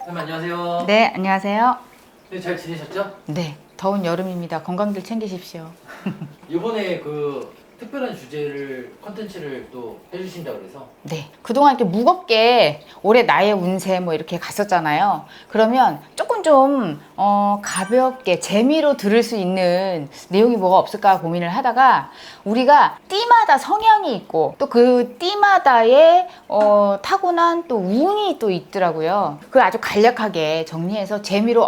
선생님 안녕하세요. 네, 안녕하세요. 네, 잘 지내셨죠? 네, 더운 여름입니다. 건강들 챙기십시오. 이번에 그 특별한 주제를 컨텐츠를 또 해주신다고 그래서 네, 그동안 이렇게 무겁게 올해 나의 운세 뭐 이렇게 갔었잖아요. 그러면 조금 좀 가볍게 재미로 들을 수 있는 내용이 뭐가 없을까 고민을 하다가 우리가 띠마다 성향이 있고 또 그 띠마다의 타고난 또 운이 또 있더라고요. 그걸 아주 간략하게 정리해서 재미로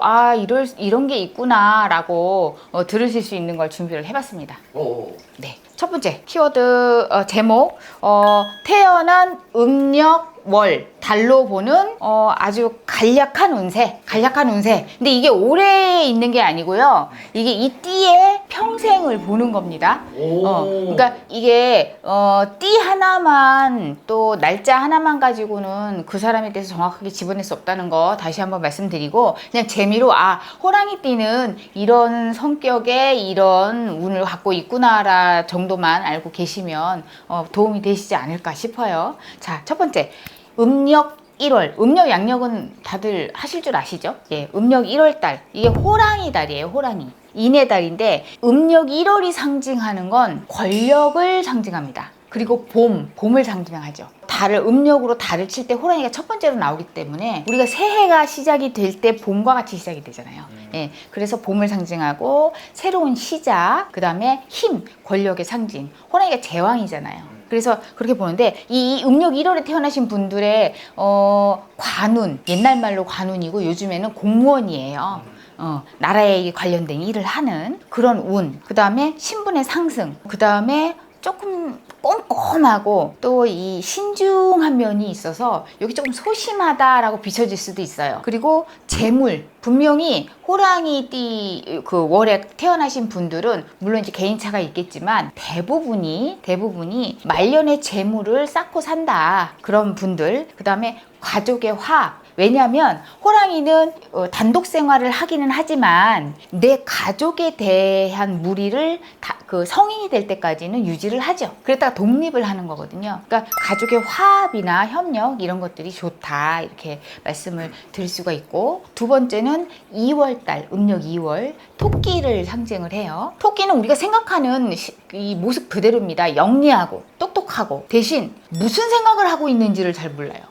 이런 게 있구나라고 들으실 수 있는 걸 준비를 해봤습니다. 오. 네. 첫 번째 키워드 제목 태어난 음력 월 달로 보는 아주 간략한 운세. 근데 이게 오래 있는 게 아니고요. 이게 이 띠의 평생을 보는 겁니다. 그러니까 이게 띠 하나만 또 날짜 하나만 가지고는 그 사람에 대해서 정확하게 집어낼 수 없다는 거 다시 한번 말씀드리고 그냥 재미로 호랑이 띠는 이런 성격의 이런 운을 갖고 있구나라 정도만 알고 계시면 도움이 되시지 않을까 싶어요. 자, 첫 번째 음력 1월, 음력 양력은 다들 하실 줄 아시죠? 예, 음력 1월 달, 이게 호랑이 달이에요, 호랑이. 인의 달인데 음력 1월이 상징하는 건 권력을 상징합니다. 그리고 봄을 상징하죠. 음력으로 달을 칠 때 호랑이가 첫 번째로 나오기 때문에 우리가 새해가 시작이 될 때 봄과 같이 시작이 되잖아요. 예, 그래서 봄을 상징하고 새로운 시작, 그 다음에 힘, 권력의 상징. 호랑이가 제왕이잖아요. 그래서 그렇게 보는데 이 음력 1월에 태어나신 분들의 관운, 옛날 말로 관운이고 요즘에는 공무원이에요. 나라에 관련된 일을 하는 그런 운. 그 다음에 신분의 상승. 그 다음에 조금 꼼꼼하고 또 이 신중한 면이 있어서 여기 조금 소심하다라고 비춰질 수도 있어요. 그리고 재물, 분명히 호랑이띠 그 월에 태어나신 분들은 물론 이제 개인차가 있겠지만 대부분이 말년의 재물을 쌓고 산다. 그런 분들. 그 다음에 가족의 화합. 왜냐하면 호랑이는 단독 생활을 하기는 하지만 내 가족에 대한 무리를 그 성인이 될 때까지는 유지를 하죠. 그랬다가 독립을 하는 거거든요. 그러니까 가족의 화합이나 협력 이런 것들이 좋다 이렇게 말씀을 드릴 수가 있고, 두 번째는 2월달 음력 2월 토끼를 상징을 해요. 토끼는 우리가 생각하는 이 모습 그대로입니다. 영리하고 똑똑하고 대신 무슨 생각을 하고 있는지를 잘 몰라요.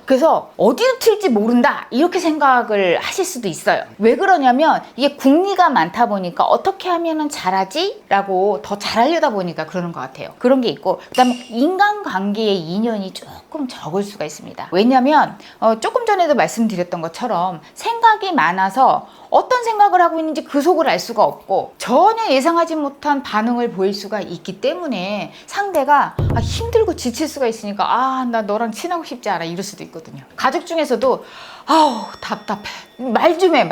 그래서 어디로 튈지 모른다 이렇게 생각을 하실 수도 있어요. 왜 그러냐면 이게 궁리가 많다 보니까 어떻게 하면 잘하지? 라고 더 잘하려다 보니까 그러는 것 같아요. 그런 게 있고, 그 다음에 인간관계의 인연이 조금 적을 수가 있습니다. 왜냐면 조금 전에도 말씀드렸던 것처럼 생각이 많아서 어떤 생각을 하고 있는지 그 속을 알 수가 없고 전혀 예상하지 못한 반응을 보일 수가 있기 때문에 상대가 힘들고 지칠 수가 있으니까 나 너랑 친하고 싶지 않아 이럴 수도 있거든요. 가족 중에서도 답답해, 말 좀 해,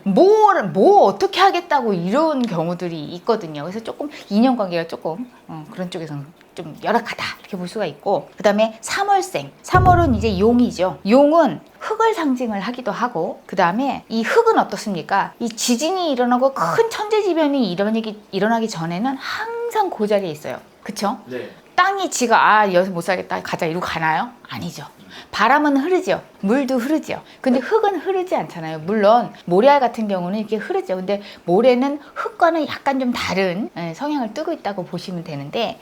뭐 어떻게 하겠다고 이런 경우들이 있거든요. 그래서 조금 인연관계가 조금 그런 쪽에서는 좀 열악하다 이렇게 볼 수가 있고, 그 다음에 3월생. 3월은 이제 용이죠. 용은 흑을 상징을 하기도 하고, 그 다음에 이 흑은 어떻습니까? 이 지진이 일어나고 큰 천재지변이 일어나기 전에는 항상 그 자리에 있어요. 그쵸? 네. 땅이 지가 여기서 못 살겠다 가자 이러고 가나요? 아니죠. 바람은 흐르죠. 물도 흐르죠. 근데 흙은 흐르지 않잖아요. 물론 모래알 같은 경우는 이렇게 흐르죠. 근데 모래는 흙과는 약간 좀 다른 성향을 띠고 있다고 보시면 되는데,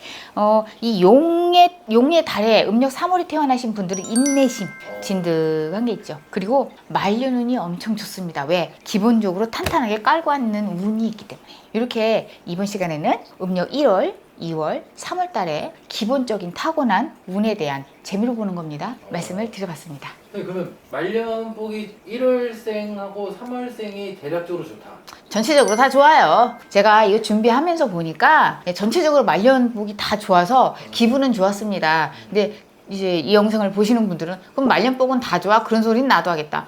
이 용의 달에 음력 3월에 태어나신 분들은 인내심 진득한 게 있죠. 그리고 말년운이 엄청 좋습니다. 왜? 기본적으로 탄탄하게 깔고 앉는 운이 있기 때문에. 이렇게 이번 시간에는 음력 1월 2월, 3월 달에 기본적인 타고난 운에 대한 재미로 보는 겁니다. 말씀을 드려봤습니다. 네, 그러면 말년복이 1월생하고 3월생이 대략적으로 좋다. 전체적으로 다 좋아요. 제가 이거 준비하면서 보니까 전체적으로 말년복이 다 좋아서 기분은 좋았습니다. 근데 이제 이 영상을 보시는 분들은 그럼 말년복은 다 좋아? 그런 소리는 나도 하겠다.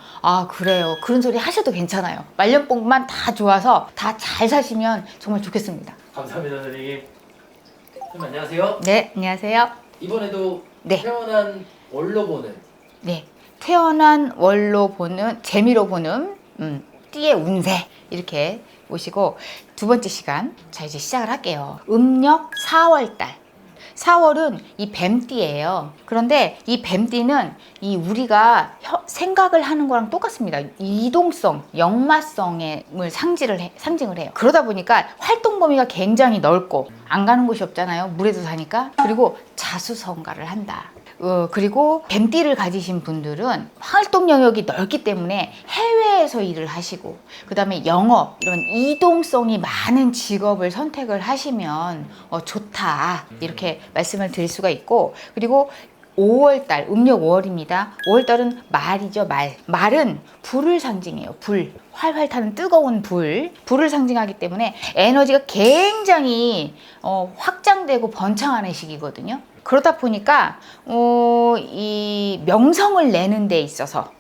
그래요. 그런 소리 하셔도 괜찮아요. 말년복만 다 좋아서 다 잘 사시면 정말 좋겠습니다. 감사합니다, 선생님. 선생님 안녕하세요. 네, 안녕하세요. 이번에도 네. 태어난 월로 보는 태어난 월로 보는, 재미로 보는 띠의 운세 이렇게 보시고, 두 번째 시간 자 이제 시작을 할게요. 음력 4월달. 4월은 이 뱀띠예요. 그런데 이 뱀띠는 이 우리가 생각을 하는 거랑 똑같습니다. 이동성, 역마성을 상징을 해요. 그러다 보니까 활동 범위가 굉장히 넓고 안 가는 곳이 없잖아요. 물에도 사니까. 그리고 자수성가를 한다. 그리고 뱀띠를 가지신 분들은 활동 영역이 넓기 때문에 해외에서 일을 하시고, 그 다음에 영업, 이런 이동성이 많은 직업을 선택을 하시면 좋다, 이렇게 말씀을 드릴 수가 있고, 그리고 5월달, 음력 5월입니다. 5월달은 말이죠, 말. 말은 불을 상징해요. 불. 활활 타는 뜨거운 불을 상징하기 때문에 에너지가 굉장히 확장되고 번창하는 시기거든요. 그러다 보니까 이 명성을 내는 데 있어서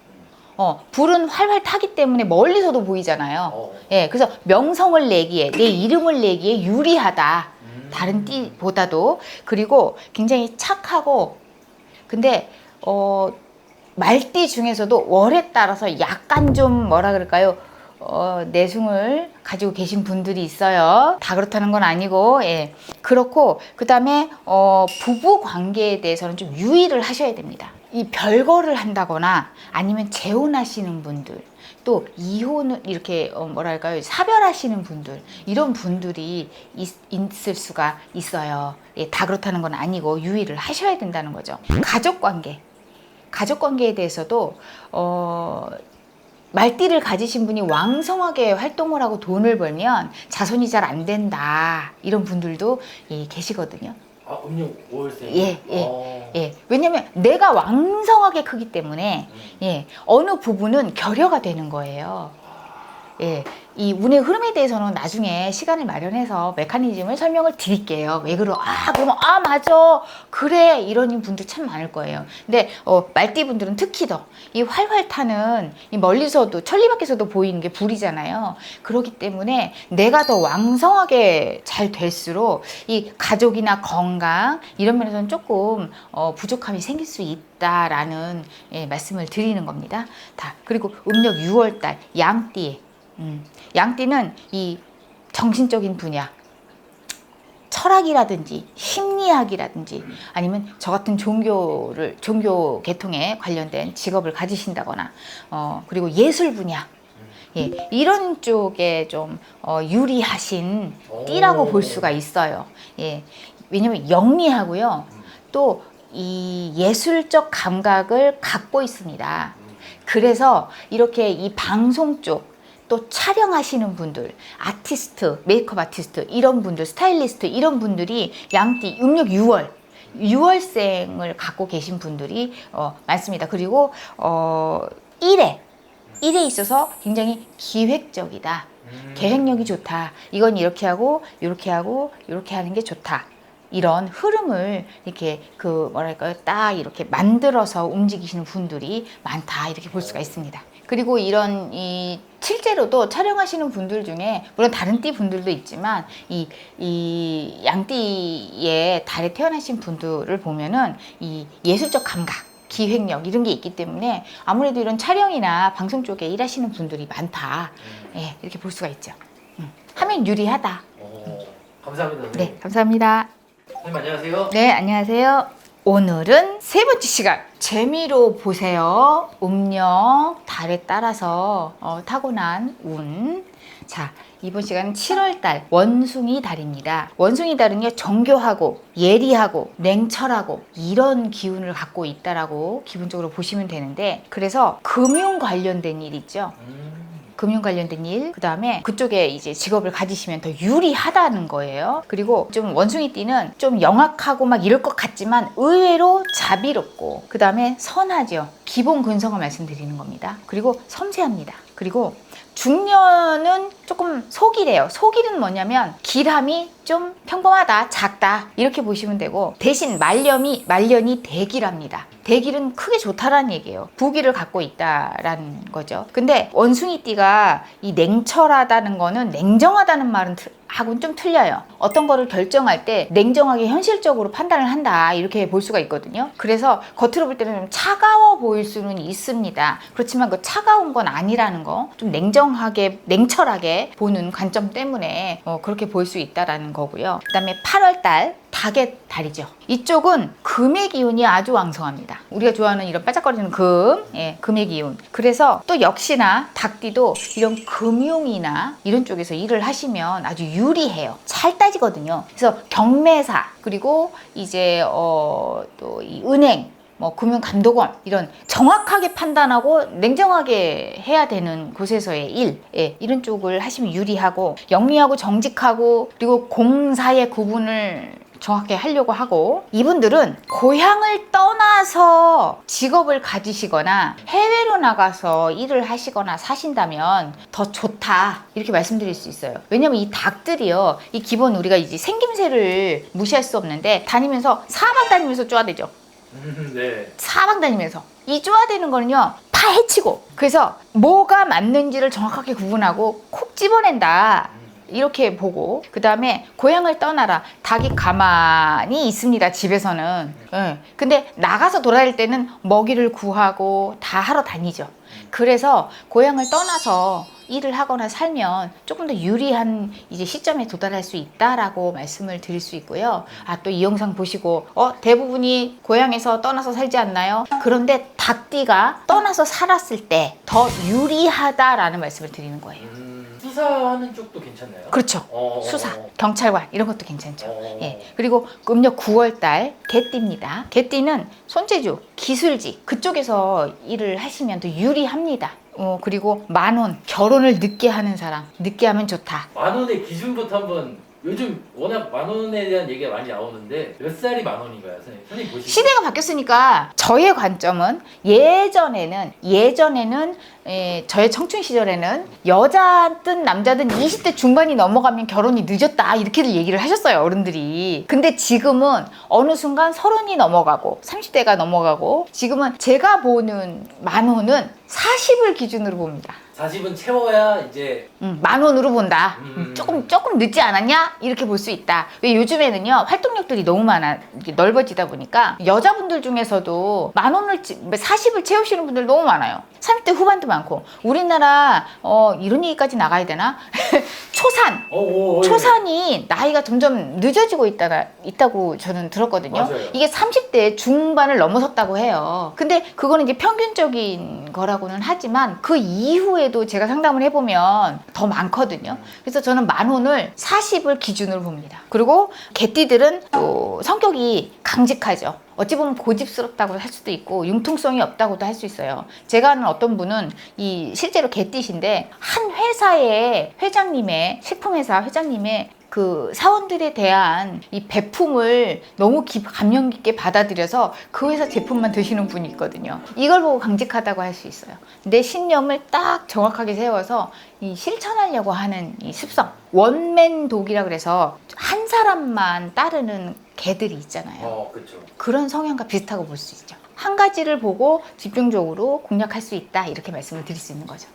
불은 활활 타기 때문에 멀리서도 보이잖아요. 예, 그래서 명성을 내기에, 내 이름을 내기에 유리하다. 다른 띠보다도. 그리고 굉장히 착하고, 근데 말띠 중에서도 월에 따라서 약간 좀 뭐라 그럴까요? 내숭을 가지고 계신 분들이 있어요. 다 그렇다는 건 아니고, 예. 그렇고, 그 다음에 부부 관계에 대해서는 좀 유의를 하셔야 됩니다. 이 별거를 한다거나 아니면 재혼하시는 분들, 또 이혼을 이렇게 뭐랄까요, 사별하시는 분들, 이런 분들이 있을 수가 있어요. 예, 다 그렇다는 건 아니고 유의를 하셔야 된다는 거죠. 가족관계에 대해서도 말띠를 가지신 분이 왕성하게 활동을 하고 돈을 벌면 자손이 잘 안 된다, 이런 분들도 계시거든요. 아, 음력 5월생. 예. 왜냐면 내가 왕성하게 크기 때문에 어느 부분은 결여가 되는 거예요. 예. 이 운의 흐름에 대해서는 나중에 시간을 마련해서 메커니즘을 설명을 드릴게요. 왜 그러? 그러면 맞아, 그래, 이런 분들 참 많을 거예요. 근데 말띠 분들은 특히 더 이 활활 타는, 이 멀리서도 천리밖에서도 보이는 게 불이잖아요. 그렇기 때문에 내가 더 왕성하게 잘 될수록 이 가족이나 건강, 이런 면에서는 조금 부족함이 생길 수 있다라는 말씀을 드리는 겁니다. 그리고 음력 6월달 양띠. 양띠는 이 정신적인 분야, 철학이라든지 심리학이라든지 아니면 저 같은 종교 계통에 관련된 직업을 가지신다거나 그리고 예술 분야, 이런 쪽에 좀 유리하신 띠라고 볼 수가 있어요. 왜냐면 영리하고요, 또 이 예술적 감각을 갖고 있습니다. 그래서 이렇게 이 방송 쪽, 또 촬영하시는 분들, 아티스트, 메이크업 아티스트, 이런 분들, 스타일리스트, 이런 분들이 양띠 음력 6월생을 갖고 계신 분들이 많습니다. 그리고 일에 있어서 굉장히 기획적이다, 계획력이 좋다, 이건 이렇게 하고 이렇게 하고 이렇게 하는 게 좋다, 이런 흐름을 이렇게 뭐랄까요, 딱 이렇게 만들어서 움직이시는 분들이 많다, 이렇게 볼 수가 있습니다. 그리고 이런 실제로도 촬영하시는 분들 중에 물론 다른 띠 분들도 있지만 이 양띠의 달에 태어나신 분들을 보면은 이 예술적 감각, 기획력, 이런 게 있기 때문에 아무래도 이런 촬영이나 방송 쪽에 일하시는 분들이 많다, 이렇게 볼 수가 있죠. 하면 유리하다. 감사합니다, 선생님. 네, 감사합니다. 선생님 안녕하세요. 네, 안녕하세요. 오늘은 세 번째 시간, 재미로 보세요. 음력, 달에 따라서 타고난 운. 자, 이번 시간은 7월달 원숭이 달입니다. 원숭이 달은요, 정교하고 예리하고 냉철하고 이런 기운을 갖고 있다라고 기본적으로 보시면 되는데, 그래서 금융 관련된 일 있죠. 금융 관련된 일, 그 다음에 그쪽에 이제 직업을 가지시면 더 유리하다는 거예요. 그리고 좀 원숭이띠는 좀 영악하고 막 이럴 것 같지만 의외로 자비롭고, 그 다음에 선하죠. 기본 근성을 말씀드리는 겁니다. 그리고 섬세합니다. 그리고 중년은 조금 소기래요. 소기는 뭐냐면 길함이 좀 평범하다, 작다, 이렇게 보시면 되고, 대신 말년이 대기랍니다. 대길은 크게 좋다라는 얘기예요. 부기를 갖고 있다라는 거죠. 근데 원숭이띠가 이 냉철하다는 거는 냉정하다는 말은 하고는 좀 틀려요. 어떤 거를 결정할 때 냉정하게 현실적으로 판단을 한다 이렇게 볼 수가 있거든요. 그래서 겉으로 볼 때는 좀 차가워 보일 수는 있습니다. 그렇지만 그 차가운 건 아니라는 거, 좀 냉정하게 냉철하게 보는 관점 때문에 그렇게 볼 수 있다라는 거고요. 그다음에 8월달 닭의 달이죠. 이쪽은 금의 기운이 아주 왕성합니다. 우리가 좋아하는 이런 반짝거리는 금, 금의 기운. 그래서 또 역시나 닭띠도 이런 금융이나 이런 쪽에서 일을 하시면 아주 유리해요. 잘 따지거든요. 그래서 경매사, 그리고 이제 또 이 은행, 금융감독원, 이런 정확하게 판단하고 냉정하게 해야 되는 곳에서의 일, 이런 쪽을 하시면 유리하고, 영리하고 정직하고, 그리고 공사의 구분을 정확하게 하려고 하고, 이분들은 고향을 떠나서 직업을 가지시거나 해외로 나가서 일을 하시거나 사신다면 더 좋다 이렇게 말씀드릴 수 있어요. 왜냐면 이 닭들이요, 이 기본 우리가 이제 생김새를 무시할 수 없는데 다니면서 사방 다니면서 쪼아대죠. 네. 사방 다니면서 이 쪼아대는 거는요 파헤치고, 그래서 뭐가 맞는지를 정확하게 구분하고 콕 집어낸다 이렇게 보고, 그 다음에 고향을 떠나라. 닭이 가만히 있습니다, 집에서는. 근데 나가서 돌아다닐 때는 먹이를 구하고 다 하러 다니죠. 그래서 고향을 떠나서 일을 하거나 살면 조금 더 유리한 이제 시점에 도달할 수 있다라고 말씀을 드릴 수 있고요. 또 이 영상 보시고 대부분이 고향에서 떠나서 살지 않나요? 그런데 닭띠가 떠나서 살았을 때 더 유리하다라는 말씀을 드리는 거예요. 수사하는 쪽도 괜찮나요? 그렇죠. 수사, 경찰관 이런 것도 괜찮죠. 그리고 음력 9월달 개띠입니다. 개띠는 손재주, 기술직 그쪽에서 일을 하시면 더 유리합니다. 그리고 만원, 결혼을 늦게 하는 사람, 늦게 하면 좋다. 만원의 기준부터 한번, 요즘 워낙 만원에 대한 얘기가 많이 나오는데 몇 살이 만원인가요, 선생님? 선생님 보시면. 시대가 바뀌었으니까 저의 관점은 예전에는 저의 청춘 시절에는 여자든 남자든 20대 중반이 넘어가면 결혼이 늦었다 이렇게들 얘기를 하셨어요, 어른들이. 근데 지금은 어느 순간 30이 넘어가고 30대가 넘어가고, 지금은 제가 보는 만호는 40을 기준으로 봅니다. 40은 채워야 이제 만원으로 본다. 조금 늦지 않았냐? 이렇게 볼 수 있다. 왜 요즘에는요 활동력들이 너무 많아, 넓어지다 보니까 여자분들 중에서도 만원을 40을 채우시는 분들 너무 많아요. 30대 후반도 많고. 우리나라 이런 얘기까지 나가야 되나? 초산이 나이가 점점 늦어지고 있다고 저는 들었거든요. 맞아요. 이게 30대 중반을 넘어섰다고 해요. 근데 그거는 이제 평균적인 거라고는 하지만 그 이후에도 제가 상담을 해보면 더 많거든요. 그래서 저는 만혼을 40을 기준으로 봅니다. 그리고 개띠들은 또 성격이 강직하죠. 어찌 보면 고집스럽다고 할 수도 있고 융통성이 없다고도 할 수 있어요. 제가 아는 어떤 분은 실제로 개띠신데 한 회사의 회장님의, 식품회사 회장님의 그 사원들에 대한 이 배품을 너무 감명 깊게 받아들여서 그 회사 제품만 드시는 분이 있거든요. 이걸 보고 강직하다고 할 수 있어요. 내 신념을 딱 정확하게 세워서 이 실천하려고 하는 이 습성, 원맨독이라 그래서 한 사람만 따르는 개들이 있잖아요. 그렇죠. 그런 성향과 비슷하고 볼 수 있죠. 한 가지를 보고 집중적으로 공략할 수 있다 이렇게 말씀을 드릴 수 있는 거죠.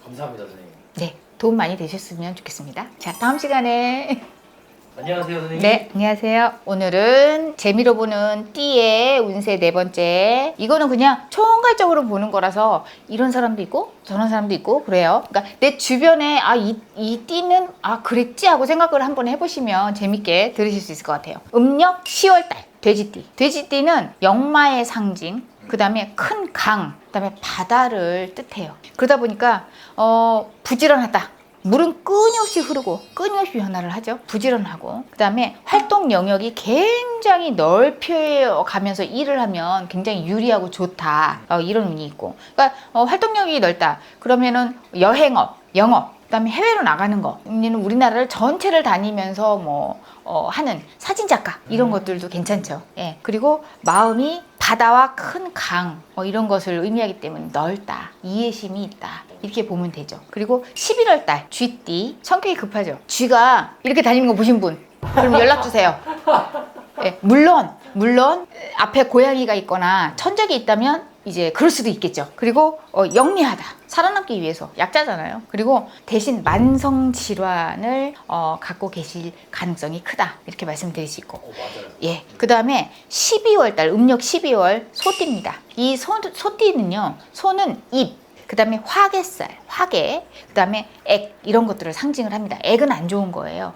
감사합니다, 선생님. 네, 도움 많이 되셨으면 좋겠습니다. 자, 다음 시간에 안녕하세요, 선생님. 네, 안녕하세요. 오늘은 재미로 보는 띠의 운세 네 번째. 이거는 그냥 총괄적으로 보는 거라서 이런 사람도 있고 저런 사람도 있고 그래요. 그러니까 내 주변에 이 띠는 그랬지 하고 생각을 한번 해보시면 재밌게 들으실 수 있을 것 같아요. 음력 10월달 돼지띠. 돼지띠는 역마의 상징, 그 다음에 큰 강, 그 다음에 바다를 뜻해요. 그러다 보니까 부지런하다. 물은 끊임없이 흐르고 끊임없이 변화를 하죠. 부지런하고, 그 다음에 활동 영역이 굉장히 넓혀가면서 일을 하면 굉장히 유리하고 좋다, 이런 운이 있고, 그러니까 활동력이 넓다 그러면은 여행업, 영업, 그 다음에 해외로 나가는 거, 우리나라를 전체를 다니면서 하는 사진작가 이런 것들도 괜찮죠. 예. 그리고 마음이 바다와 큰 강 이런 것을 의미하기 때문에 넓다, 이해심이 있다 이렇게 보면 되죠. 그리고 11월 달 쥐띠, 성격이 급하죠. 쥐가 이렇게 다니는 거 보신 분 그럼 연락 주세요. 예. 물론 앞에 고양이가 있거나 천적이 있다면 이제 그럴 수도 있겠죠. 그리고 영리하다. 살아남기 위해서 약자잖아요. 그리고 대신 만성 질환을 갖고 계실 가능성이 크다. 이렇게 말씀드릴 수 있고. 맞아요. 예. 그다음에 12월 달 음력 12월 소띠입니다. 이 소띠는요. 소는 입, 그다음에 화개살, 화개, 그다음에 액 이런 것들을 상징을 합니다. 액은 안 좋은 거예요.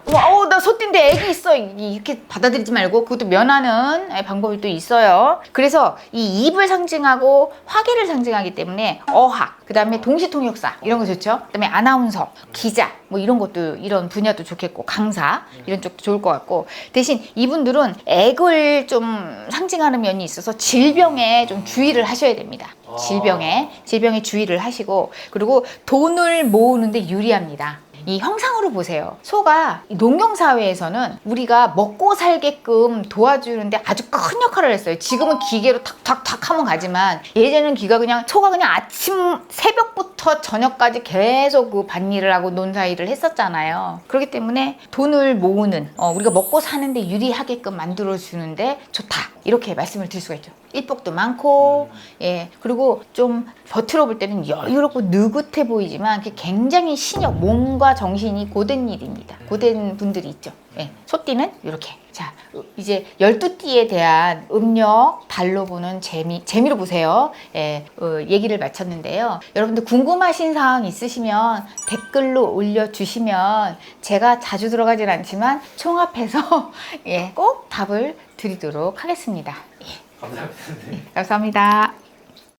나 소띠인데 액이 있어 이렇게 받아들이지 말고 그것도 면하는 방법이 또 있어요. 그래서 이 입을 상징하고 화개를 상징하기 때문에 어학, 그다음에 동시통역사 이런 거 좋죠. 그다음에 아나운서, 기자 뭐 이런 것도 이런 분야도 좋겠고 강사 이런 쪽도 좋을 것 같고 대신 이분들은 액을 좀 상징하는 면이 있어서 질병에 좀 주의를 하셔야 됩니다. 질병에 주의를 하시고 그리고 돈을 모으는데 유리합니다. 이 형상으로 보세요. 소가 농경사회에서는 우리가 먹고 살게끔 도와주는데 아주 큰 역할을 했어요. 지금은 기계로 탁탁탁 하면 가지만 예전에는 소가 그냥 아침 새벽부터 저녁까지 계속 그 밭일을 하고 논사일을 했었잖아요. 그렇기 때문에 돈을 모으는 우리가 먹고 사는데 유리하게끔 만들어주는데 좋다. 이렇게 말씀을 드릴 수가 있죠. 일복도 많고 예 그리고 좀 겉으로 볼 때는 여유롭고 느긋해 보이지만 그게 굉장히 몸과 정신이 고된 일입니다. 고된 분들이 있죠. 예, 소띠는 이렇게. 자 이제 12띠에 대한 음력 달로 보는 재미로 보세요. 예, 얘기를 마쳤는데요. 여러분들 궁금하신 사항 있으시면 댓글로 올려주시면 제가 자주 들어가진 않지만 총합해서 예, 꼭 답을 드리도록 하겠습니다. 예. 감사합니다. 감사합니다.